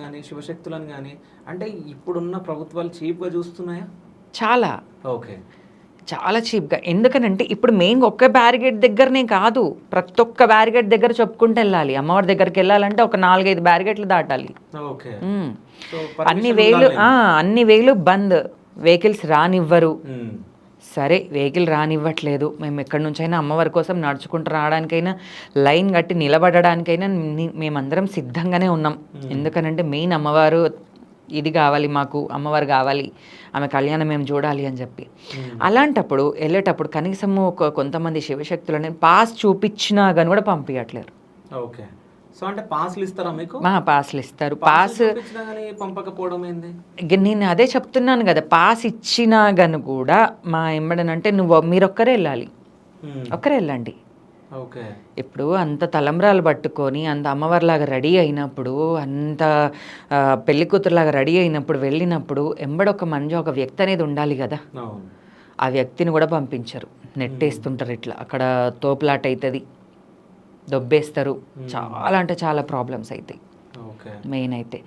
కానీ శివశక్తులను కానీ అంటే ఇప్పుడున్న ప్రభుత్వాలు చీప్గా చూస్తున్నాయా? చాలా ఓకే. చాలా చీప్గా. ఎందుకనంటే ఇప్పుడు మెయిన్ ఒక్క బ్యారిగేడ్ దగ్గరనే కాదు, ప్రతి ఒక్క బ్యారిగేడ్ దగ్గర చెప్పుకుంటూ వెళ్ళాలి. అమ్మవారి దగ్గరికి వెళ్ళాలంటే ఒక 4-5 బ్యారిగేట్లు దాటాలి. ఓకే. సో అన్ని పర్మిషన్ వేలు ఉండాలి. అన్ని వేలు బంద్, వెహికల్స్ రానివ్వరు. మ్మ్. సరే వెహికల్ రానివ్వట్లేదు, మేము ఎక్కడి నుంచైనా అమ్మవారి కోసం నడుచుకుంటూ రావడానికైనా, లైన్ కట్టి నిలబడడానికైనా మేమందరం సిద్ధంగానే ఉన్నాం. ఎందుకనంటే మెయిన్ అమ్మవారు ఇది కావాలి, మాకు అమ్మవారు కావాలి, ఆమె కళ్యాణం మేము చూడాలి అని చెప్పి. అలాంటప్పుడు వెళ్ళేటప్పుడు కనీసము కొంతమంది శివశక్తులని పాస్ చూపించినా కానీ కూడా పంపించట్లేరు. ఓకే. సో అంటే పాస్లు ఇస్తారా మీకు? పాస్లు ఇస్తారు. పాస్ చూపించినా కానీ పంపకపోవడం ఏంది? నేను అదే చెప్తున్నాను కదా, పాస్ ఇచ్చినా కానీ కూడా మా ఎంబడనంటే మీరొక్కరే వెళ్ళాలి, ఒక్కరే వెళ్ళండి. ఓకే. ఇప్పుడు అంత తలంబ్రాలు పట్టుకొని అంత అమ్మవారిలాగా రెడీ అయినప్పుడు, అంత పెళ్లి కూతురులాగా రెడీ అయినప్పుడు వెళ్ళినప్పుడు ఎంబడొక ఒక వ్యక్తి అనేది ఉండాలి కదా. అవును. ఆ వ్యక్తిని కూడా పంపించరు, నెట్టేస్తుంటారు. ఇట్లా అక్కడ తోపులాట అవుతుంది, దొబ్బేస్తారు. చాలా అంటే చాలా ప్రాబ్లమ్స్ అవుతాయి ఓకే. మెయిన్ అయితే.